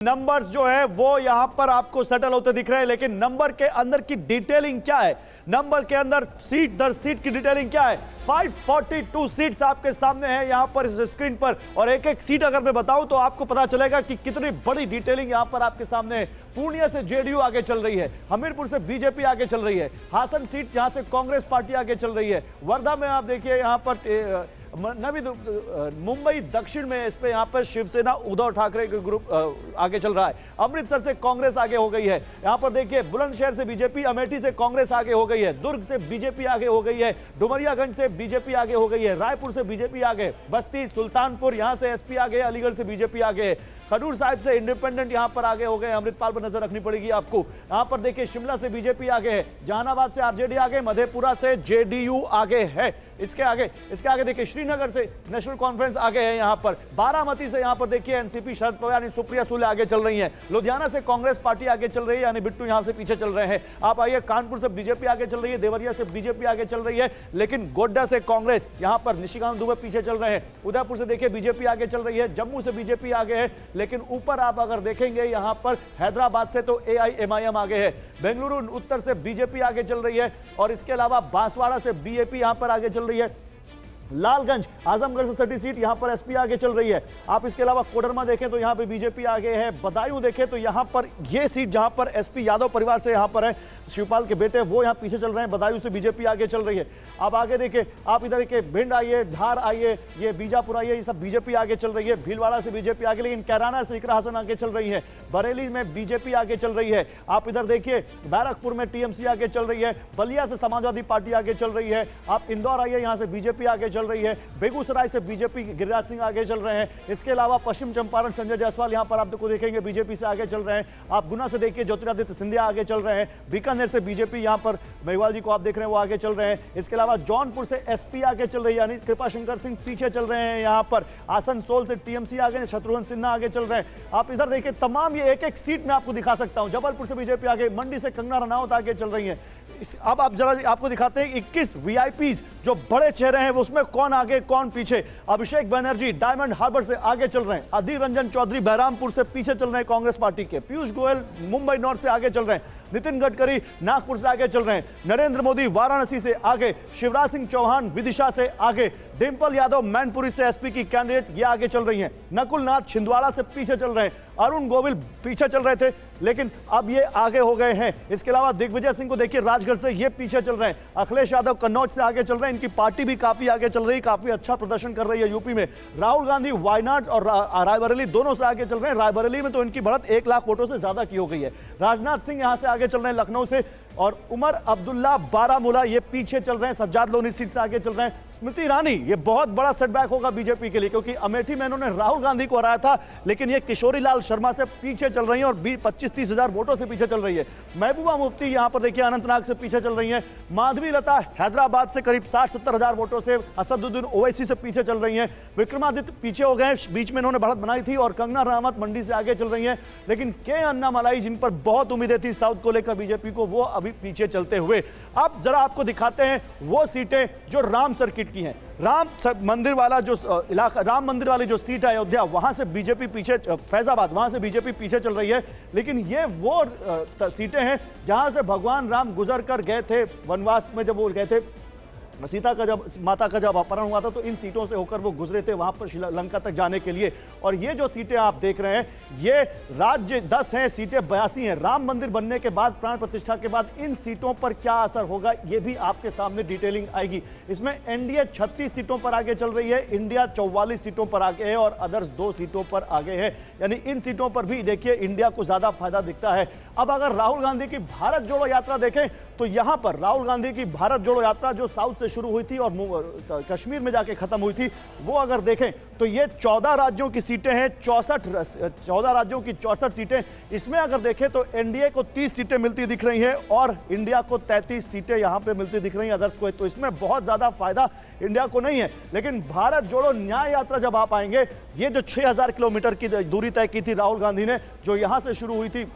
Numbers जो है वो यहां पर आपको सेटल होते दिख रहे हैं, लेकिन नंबर के अंदर की डिटेलिंग क्या है, नंबर के अंदर सीट दर सीट की डिटेलिंग क्या है। 542 सीट्स आपके सामने है यहां पर इस स्क्रीन पर, और एक एक सीट अगर मैं बताऊं तो आपको पता चलेगा कि कितनी बड़ी डिटेलिंग यहां पर आपके सामने है। पूर्णिया से जेडीयू आगे चल रही है, हमीरपुर से बीजेपी आगे चल रही है, हासन सीट जहां से कांग्रेस पार्टी आगे चल रही है, वर्धा में आप देखिए यहां पर नवी मुंबई दक्षिण में इस पे यहां पर शिवसेना उद्धव ठाकरे के ग्रुप आगे चल रहा है। अमृतसर से कांग्रेस आगे हो गई है, यहां पर देखिए बुलंदशहर से बीजेपी, अमेठी से कांग्रेस आगे हो गई है, दुर्ग से बीजेपी आगे हो गई है, डुमरियागंज से बीजेपी आगे हो गई है, रायपुर से बीजेपी आगे, बस्ती सुल्तानपुर यहां से एसपी आगे, अलीगढ़ से बीजेपी आगे, खडूर साहिब से इंडिपेंडेंट यहां पर आगे हो गए, अमृतपाल पर नजर रखनी पड़ेगी आपको। यहां पर देखिए शिमला से बीजेपी आगे है, जहानाबाद से आरजेडी आगे, मधेपुरा से जेडीयू आगे है, इसके आगे देखिए श्रीनगर से नेशनल कॉन्फ्रेंस आगे है, यहां पर बारामती से यहां पर देखिए एनसीपी शरद पवार यानी सुप्रिया सुले आगे चल रही हैं, लुधियाना से कांग्रेस पार्टी आगे चल रही है यानी बिट्टू यहां से पीछे चल रहे हैं। आप आइए कानपुर से बीजेपी आगे चल रही है, देवरिया से बीजेपी आगे चल रही है, लेकिन गोड्डा से कांग्रेस यहां पर निशिकांत दुबे पीछे चल रहे हैं, उदयपुर से देखिए बीजेपी आगे चल रही है, जम्मू से बीजेपी आगे है, लेकिन ऊपर आप अगर देखेंगे यहां पर हैदराबाद से तो एआईएमआईएम आगे है, बेंगलुरु उत्तर से बीजेपी आगे चल रही है, और इसके अलावा बांसवाड़ा से बीएपी यहां पर आगे चल रही है, लालगंज आजमगढ़ से 30 सीट यहां पर एसपी आगे चल रही है। आप इसके अलावा कोडरमा देखें तो यहां पे बीजेपी आगे है, बदायूं देखें तो यहां पर ये सीट जहां पर एसपी यादव परिवार से यहां पर है, शिवपाल के बेटे वो यहां पीछे चल रहे हैं, बदायूं से बीजेपी आगे चल रही है। आप आगे देखें, आप इधर के भिंड आइए, धार आइए, ये बीजापुर आइए, ये सब बीजेपी आगे चल रही है, भीलवाड़ा से बीजेपी आगे, लेकिन कैराना से इकरा हसन आगे चल रही है, बरेली में बीजेपी आगे चल रही है। आप इधर देखिए बैरकपुर में टीएमसी आगे चल रही है, बलिया से समाजवादी पार्टी आगे चल रही है। आप इंदौर आइए, यहां से बीजेपी आगे चल रही है, बेगूसराय से बीजेपी गिरिराज सिंह आगे चल रहे हैं। इसके अलावा पश्चिम चंपारण संजय जायसवाल यहां पर आपको देखेंगे बीजेपी से आगे चल रहे हैं। आप गुना से देखिए ज्योतिरादित्य सिंधिया आगे चल रहे हैं, बीकानेर से बीजेपी यहां पर मेघवाल जी को आप देख रहे हैं वो आगे चल रहे हैं। इसके अलावा जौनपुर से एसपी आगे चल रही है यानी कृपा शंकर सिंह पीछे चल रहे हैं यहां पर, आसनसोल से टीएमसी आगे, शत्रुघ्न सिन्हा आगे चल रहे हैं। आप इधर देखिए तमाम ये एक एक सीट में आपको दिखा सकता हूं, जबलपुर से बीजेपी आगे, मंडी से कंगना रनौत आगे चल रही है। अब आप जरा आपको दिखाते हैं 21 वीआईपीज जो बड़े चेहरे हैं उसमें कौन आगे कौन पीछे। अभिषेक बनर्जी डायमंड हार्बर से आगे चल रहे हैं, अधीर रंजन चौधरी बहरामपुर से पीछे चल रहे हैं कांग्रेस पार्टी के, पीयूष गोयल मुंबई नॉर्थ से आगे चल रहे हैं, नितिन गडकरी नागपुर से आगे चल रहे हैं, नरेंद्र मोदी वाराणसी से आगे, शिवराज सिंह चौहान विदिशा से आगे, डिंपल यादव मैनपुरी से एसपी की कैंडिडेट ये आगे चल रही हैं, नकुल नाथ छिंदवाड़ा से पीछे चल रहे हैं, अरुण गोविल पीछे चल रहे थे लेकिन अब ये आगे हो गए हैं। इसके अलावा दिग्विजय सिंह को देखिए राजगढ़ से ये पीछे चल रहे हैं, अखिलेश यादव कन्नौज से आगे चल रहे हैं, इनकी पार्टी भी काफी आगे चल रही है, काफी अच्छा प्रदर्शन कर रही है यूपी में। राहुल गांधी वायनाड और रायबरेली दोनों से आगे चल रहे हैं, रायबरेली में तो इनकी बढ़त 1 लाख वोटों से ज्यादा की हो गई है। राजनाथ सिंह यहां से आगे चल रहे हैं लखनऊ से, और उमर अब्दुल्ला बारामूला ये पीछे चल रहे हैं, सज्जाद लोनी सीट से आगे चल रहे हैं। स्मृति ईरानी ये बहुत बड़ा सेटबैक होगा बीजेपी के लिए, क्योंकि अमेठी में इन्होंने राहुल गांधी को हराया था, लेकिन ये किशोरी लाल शर्मा से पीछे चल रही हैं और 25-30 हजार वोटों से पीछे चल रही है। महबूबा मुफ्ती यहां पर देखिए अनंतनाग से पीछे चल रही हैं, माधवी लता हैदराबाद से करीब 60-70 हजार वोटों से, असदुद्दीन ओवैसी से पीछे चल रही हैं, विक्रमादित्य पीछे हो गए, बीच में इन्होंने बढ़त बनाई थी, और कंगना रनावत मंडी से आगे चल रही हैं, लेकिन के अन्नामलाई जिन पर बहुत उम्मीदें थी साउथ को लेकर बीजेपी को, वो अभी पीछे चलते हुए। अब जरा आपको दिखाते हैं वो सीटें जो राम सर्किट की हैं। राम मंदिर वाला जो इलाका, राम मंदिर वाली जो सीट है अयोध्या, वहां से बीजेपी पीछे, फैजाबाद वहां से बीजेपी पीछे चल रही है, लेकिन ये वो सीटें हैं जहां से भगवान राम गुजर कर गए थे वनवास में, जब वो गए थे सीता का जब माता का जब अपहरण हुआ था तो इन सीटों से होकर वो गुजरे थे वहां पर लंका तक जाने के लिए। और ये जो सीटें आप देख रहे हैं ये राज्य 10 हैं, सीटें 82 हैं। राम मंदिर बनने के बाद, प्राण प्रतिष्ठा के बाद इन सीटों पर क्या असर होगा ये भी आपके सामने डिटेलिंग आएगी। इसमें एनडीए 36 सीटों पर आगे चल रही है, इंडिया 44 सीटों पर आगे है, और अदर्स 2 सीटों पर आगे है, यानी इन सीटों पर भी देखिए इंडिया को ज्यादा फायदा दिखता है। अब अगर राहुल गांधी की भारत जोड़ो यात्रा देखें तो यहां पर राहुल गांधी की भारत जोड़ो यात्रा जो साउथ से शुरू हुई थी और कश्मीर में जाके खत्म हुई थी, वो अगर देखें तो ये 14 राज्यों की सीटें हैं, 14 राज्यों की 64 सीटें। इसमें अगर देखें तो एनडीए को 30 सीटें मिलती दिख रही हैं और इंडिया को 33 सीटें यहां पे मिलती दिख रही हैं अदर्स को, तो इसमें बहुत ज्यादा फायदा इंडिया को नहीं है। लेकिन भारत जोड़ो न्याय यात्रा जब आप आएंगे, ये जो 6000 किलोमीटर की दूरी तय की थी राहुल गांधी ने, जो यहां से शुरू हुई थी,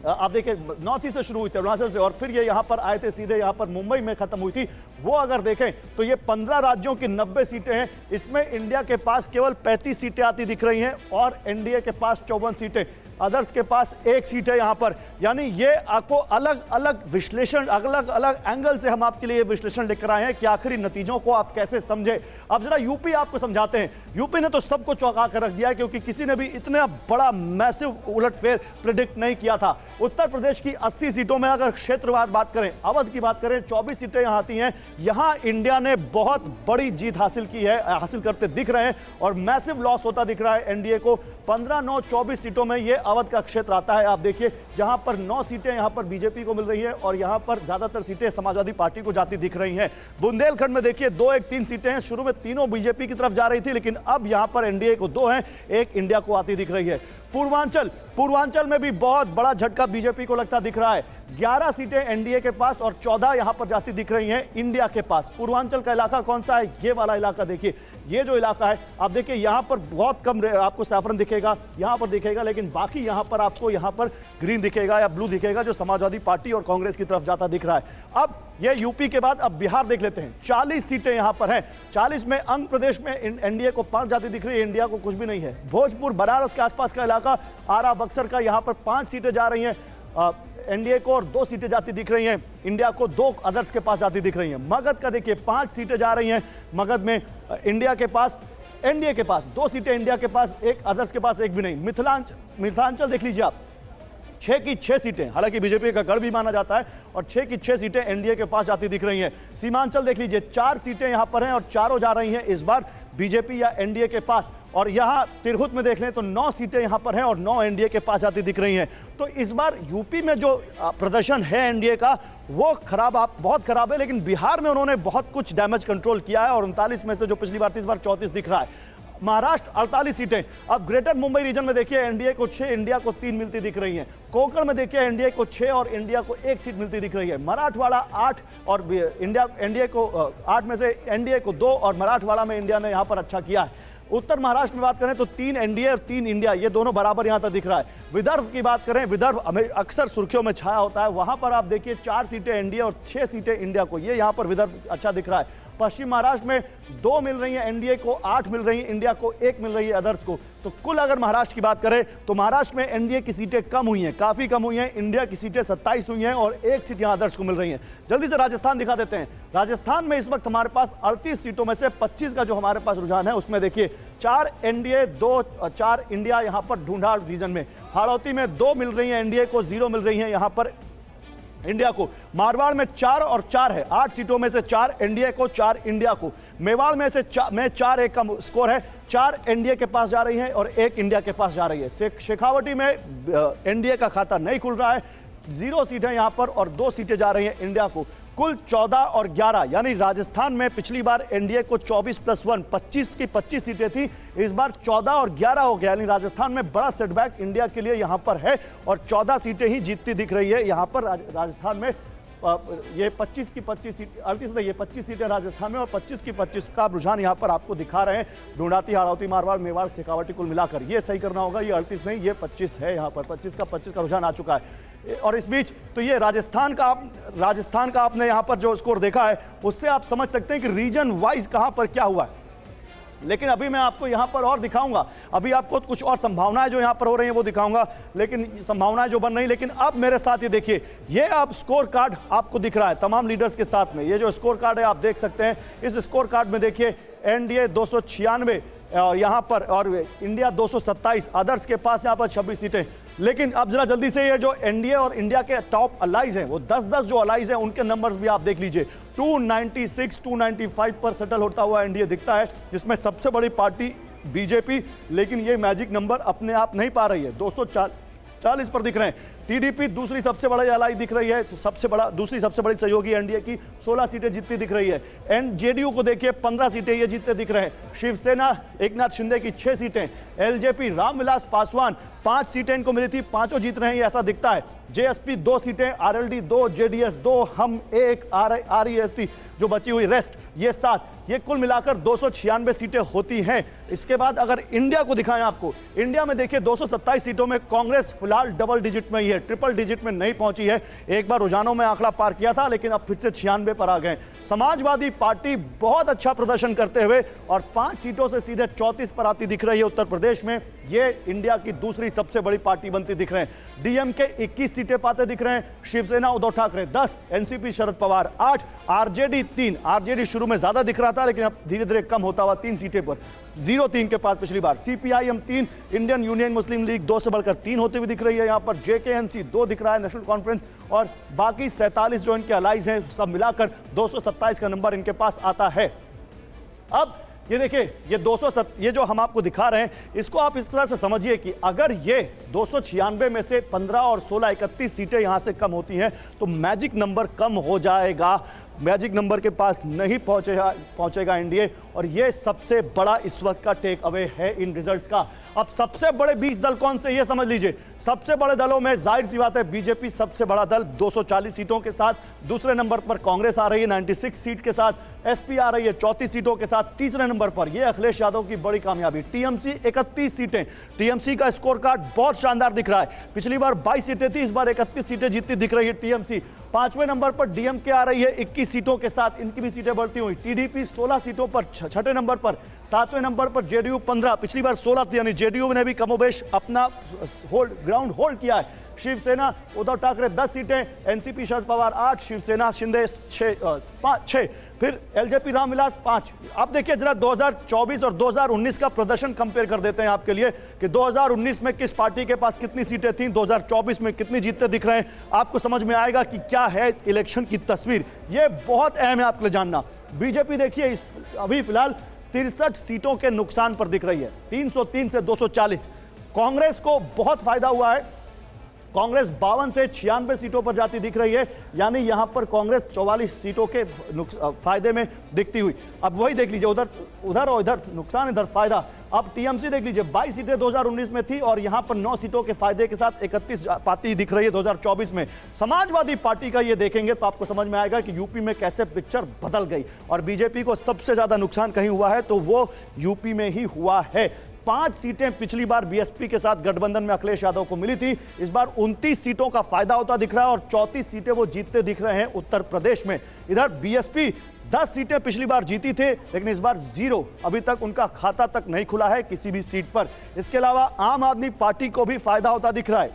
आप देखिए नॉर्थ ईस्ट से शुरू हुई थी अरुणाचल से, और फिर ये यहाँ पर आए थे सीधे यहाँ पर मुंबई में खत्म हुई थी। वो अगर देखें तो ये 15 राज्यों की 90 सीटें हैं, इसमें इंडिया के पास केवल 35 सीटें आती दिख रही हैं और एनडीए के पास 54 सीटें। अदर्स के पास एक सीट है यहां पर। यानी ये आपको अलग अलग विश्लेषण, अलग अलग एंगल से हम आपके लिए विश्लेषण लेकर आए हैं कि आखिरी नतीजों को आप कैसे समझे। अब जरा यूपी आपको समझाते हैं। यूपी ने तो सबको चौंका कर रख दिया है, क्योंकि किसी ने भी इतना बड़ा मैसिव उलटफेर प्रेडिक्ट नहीं किया था। उत्तर प्रदेश की 80 सीटों में अगर क्षेत्रवार बात करें, अवध की बात करें, 24 सीटें यहां आती हैं। यहां इंडिया ने बहुत बड़ी जीत हासिल की है, हासिल करते दिख रहे हैं और मैसिव लॉस होता दिख रहा है एनडीए को। 15-9-24 सीटों में यह अवध का क्षेत्र आता है। आप देखिए जहां पर 9 सीटें यहां पर बीजेपी को मिल रही है और यहां पर ज्यादातर सीटें समाजवादी पार्टी को जाती दिख रही हैं। बुंदेलखंड में देखिए 2-1-3 सीटें हैं। शुरू में तीनों बीजेपी की तरफ जा रही थी, लेकिन अब यहां पर एनडीए को 2 हैं, एक इंडिया को आती दिख रही है। पूर्वांचल में भी बहुत बड़ा झटका बीजेपी को लगता दिख रहा है। 11 सीटें एनडीए के पास और 14 यहां पर जाती दिख रही हैं इंडिया के पास। पूर्वांचल का इलाका कौन सा है? ये वाला इलाका देखिए, ये जो इलाका है आप देखिए, यहां पर बहुत कम आपको सैफरन दिखेगा, यहां पर दिखेगा, लेकिन बाकी यहां पर आपको यहां पर ग्रीन दिखेगा या ब्लू दिखेगा, जो समाजवादी पार्टी और कांग्रेस की तरफ जाता दिख रहा है। अब ये यूपी के बाद अब बिहार देख लेते हैं। 40 सीटें यहां पर हैं। 40 में आंध्र प्रदेश में एनडीए को 5 जाती दिख रही है, इंडिया को कुछ भी नहीं है। भोजपुर बनारस के आसपास का इलाका, आरा बक्सर का, यहां पर 5 सीटें जा रही हैं एनडीए को और 2 सीटें जाती दिख रही हैं इंडिया को, 2 अदर्स के पास जाती दिख रही हैं। मगध का देखिए 5 सीटें जा रही हैं मगध में इंडिया के पास, एनडीए के पास 2 सीटें, इंडिया के पास 1, अदर्स के पास 1 भी नहीं। मिथिलांचल देख लीजिए आप, 6 की 6 सीटें, हालांकि बीजेपी का गढ़ भी माना जाता है, और 6 की 6 सीटें एनडीए के पास जाती दिख रही हैं। सीमांचल देख लीजिए, 4 सीटें यहां पर हैं और चारों जा रही हैं इस बार बीजेपी या एनडीए के पास। और यहां तिरहुत में देख लें तो 9 सीटें यहां पर हैं और 9 एनडीए के पास जाती दिख रही हैं। तो इस बार यूपी में जो प्रदर्शन है एनडीए का वो बहुत खराब है, लेकिन बिहार में उन्होंने बहुत कुछ डैमेज कंट्रोल किया है और 39 में से जो पिछली बार थी इस बार 34 दिख रहा है। महाराष्ट्र 48 सीटें। अब ग्रेटर मुंबई रीजन में देखिए एनडीए को 6, इंडिया को 3 मिलती दिख रही हैं। कोंकण में देखिए एनडीए को 6 और इंडिया को 1 सीट मिलती दिख रही है। मराठवाड़ा 8 और एनडीए को 8 में से एनडीए को 2 और मराठवाड़ा में इंडिया ने यहां पर अच्छा किया है। उत्तर महाराष्ट्र में बात करें तो 3 एनडीए और 3 इंडिया, ये दोनों बराबर यहां तक दिख रहा है। विदर्भ की बात करें, विदर्भ अक्सर सुर्खियों में छाया होता है, वहां पर आप देखिए 4 सीटें एनडीए और 6 सीटें इंडिया को, ये यहां पर विदर्भ अच्छा दिख रहा है। पश्चिम महाराष्ट्र में 2 मिल रही हैं एनडीए को, 8 मिल रही हैं इंडिया को, 1 मिल रही है अदर्स को। तो कुल अगर महाराष्ट्र की बात करें तो महाराष्ट्र में एनडीए की सीटें कम हुई हैं, काफी कम हुई हैं। इंडिया की सीटें 27 हुई हैं और 1 सीट यहां अदर्स को मिल रही हैं। जल्दी से राजस्थान दिखा देते हैं। राजस्थान में इस वक्त हमारे पास 38 सीटों में से 25 का जो हमारे पास रुझान है, उसमें देखिए 4 एनडीए 4 इंडिया यहां पर ढूंढाड़ रीजन में। हाड़ौती में 2 मिल रही हैं एनडीए को, 0 मिल रही हैं यहां पर इंडिया को। मारवाड़ में 4 और 4 है, 8 सीटों में से 4 एनडीए को, 4 इंडिया को। मेवाड़ में से 4-1 का स्कोर है, 4 एनडीए के पास जा रही है और 1 इंडिया के पास जा रही है। शेखावटी में एनडीए का खाता नहीं खुल रहा है, 0 सीटें यहां पर और 2 सीटें जा रही हैं इंडिया को। कुल 14 और 11, यानी राजस्थान में पिछली बार एनडीए को 24+1 25 की 25 सीटें थी, इस बार 14 और 11 हो गया। यानी राजस्थान में बड़ा सेटबैक इंडिया के लिए यहां पर है और 14 सीटें ही जीतती दिख रही है यहां पर राजस्थान में। ये 25 की 25 सीट 38 नहीं, ये 25 सीटें राजस्थान में और 25 की 25 का रुझान यहां पर आपको दिखा रहे हैं। ढूंढाती, हाड़ौती, मारवाड़, मेवाड़, शेखावटी कुल मिलाकर ये सही करना होगा, ये 38 नहीं, ये 25 है यहां पर। 25 का रुझान आ चुका है। और इस बीच तो ये राजस्थान का आपने यहां पर जो स्कोर देखा है उससे आप समझ सकते हैं कि रीजन वाइज कहां पर क्या हुआ है। लेकिन अभी मैं आपको यहां पर और दिखाऊंगा, अभी आपको कुछ और संभावनाएं जो यहां पर हो रही हैं वो दिखाऊंगा, लेकिन संभावनाएं जो बन रही, लेकिन अब मेरे साथ ये देखिए, ये आप स्कोर कार्ड आपको दिख रहा है तमाम लीडर्स के साथ में। ये जो स्कोर कार्ड है आप देख सकते हैं, इस स्कोर कार्ड में देखिए एनडीए 296 और यहां पर, और इंडिया 227, अदर्स के पास यहां पर 26 सीटें। लेकिन अब जरा जल्दी से ये जो एनडीए और इंडिया के टॉप अलाइज हैं, वो 10-10 जो अलाइज हैं उनके नंबर्स भी आप देख लीजिए। 296, 295 पर सेटल होता हुआ एनडीए दिखता है, जिसमें सबसे बड़ी पार्टी बीजेपी, लेकिन ये मैजिक नंबर अपने आप नहीं पा रही है, 240 पर दिख रहे हैं। टीडीपी दूसरी सबसे बड़ी अलाई दिख रही है, दूसरी सबसे बड़ी सहयोगी एनडीए की 16 सीटें जीतती दिख रही है। एंड जेडीयू को देखिए 15 सीटें ये जीतते दिख रहे हैं। शिवसेना एकनाथ शिंदे की 6 सीटें, एलजेपी रामविलास पासवान 5 सीटें इनको मिली थी, 5 जीत रहे हैं, ये ऐसा दिखता है। जेएसपी 2 सीटें, आरएलडी 2, जेडीएस 2, हम 1, आरईएसटी जो बची हुई रेस्ट ये 7, ये कुल मिलाकर 296 सीटें होती हैं। इसके बाद अगर इंडिया को दिखाएं आपको, इंडिया में देखिए 227 सीटों में कांग्रेस फिलहाल डबल डिजिट में ही है, ट्रिपल डिजिट में नहीं पहुंची है। एक बार रुझानों में आंकड़ा पार किया था, लेकिन अब फिर से 96 पर आ गए। समाजवादी पार्टी बहुत अच्छा प्रदर्शन करते हुए और 5 सीटों से सीधे 34 पर आती दिख रही है उत्तर प्रदेश में। ये इंडिया की दूसरी सबसे बड़ी पार्टी बनती दिख रहे हैं। डीएमके 21 सीटें पाते दिख रहे हैं, Shiv Sena Uddhav Thackeray 10, NCP Sharad Pawar 8, RJD 3। RJD शुरू में ज्यादा दिख रहा था लेकिन अब धीरे धीरे कम होता हुआ 3 सीटें पर 0-3 के पास पिछली बार। सीपीआईएम 3, इंडियन यूनियन मुस्लिम लीग 2 से बढ़कर 3 होते हुए दिख रही है। यहाँ पर जेकेएनसी 2 दिख रहा है, नेशनल कॉन्फ्रेंस, और बाकी 47 जो इनके अलाइज हैं सब मिलाकर 227 का नंबर इनके पास आता है। अब ये देखिए, ये जो हम आपको दिखा रहे हैं इसको आप इस तरह से समझिए कि अगर ये 296 में से 15 और 16 31 सीटें यहां से कम होती हैं तो मैजिक नंबर कम हो जाएगा, मैजिक नंबर के पास नहीं पहुंचेगा एनडीए। और ये सबसे बड़ा इस वक्त का टेक अवे है इन रिजल्ट्स का। अब सबसे बड़े 20 दल कौन से, ये समझ लीजिए। सबसे बड़े दलों में जाहिर सी बात है बीजेपी सबसे बड़ा दल 240 सीटों के साथ, दूसरे नंबर पर कांग्रेस आ रही है 96 सीट के साथ, एसपी आ रही है 34 सीटों के साथ, तीसरे नंबर पर ये अखिलेश यादव की बड़ी कामयाबी, टीएमसी 31 सीटें। टीएमसी का स्कोर कार्ड बहुत शानदार दिख रहा है, पिछली बार 22 सीटें थी, इस बार 31 सीटें जीतती दिख रही है टीएमसी। पांचवें नंबर पर डीएमके आ रही है 21 सीटों के साथ, इनकी भी सीटें बढ़ती हुई। टीडीपी 16 सीटों पर छठे नंबर पर, सातवें नंबर पर जेडीयू 15, पिछली बार 16 थी, यानी जेडीयू ने भी कमोबेश अपना ग्राउंड होल्ड किया है। शिवसेना उद्धव ठाकरे 10 सीटें, एनसीपी शरद पवार 8, शिवसेना शिंदे 6, फिर एलजेपी रामविलास 5। अब देखिए जरा 2024 और 2019 का प्रदर्शन कंपेयर कर देते हैं आपके लिए कि 2019 में किस पार्टी के पास कितनी सीटें थीं, 2024 में कितनी जीतते दिख रहे हैं। आपको समझ में आएगा कि क्या है इस इलेक्शन की तस्वीर। यह बहुत अहम है आपके लिए जानना। बीजेपी देखिए अभी फिलहाल 63 सीटों के नुकसान पर दिख रही है, 303 से 240। कांग्रेस को बहुत फायदा हुआ है, कांग्रेस 52 से 96 सीटों पर जाती दिख रही है, यानी यहां पर कांग्रेस 44 सीटों के फायदे में दिखती हुई। अब वही देख लीजिए, उधर और इधर नुकसान इधर फायदा। अब टीएमसी देख लीजिए 22 सीटें 2019 में थी और यहां पर 9 सीटों के फायदे के साथ 31 पाती दिख रही है 2024 में। समाजवादी पार्टी का ये देखेंगे तो आपको समझ में आएगा कि यूपी में कैसे पिक्चर बदल गई और बीजेपी को सबसे ज्यादा नुकसान कहीं हुआ है तो वो यूपी में ही हुआ है। 5 सीटें पिछली बार बीएसपी के साथ गठबंधन में अखिलेश यादव को मिली थी, इस बार 29 सीटों का फायदा होता दिख रहा है और 34 सीटें वो जीतते दिख रहे हैं उत्तर प्रदेश में। इधर बीएसपी 10 सीटें पिछली बार जीती थे लेकिन इस बार 0, अभी तक उनका खाता तक नहीं खुला है किसी भी सीट पर। इसके अलावा आम आदमी पार्टी को भी फायदा होता दिख रहा है।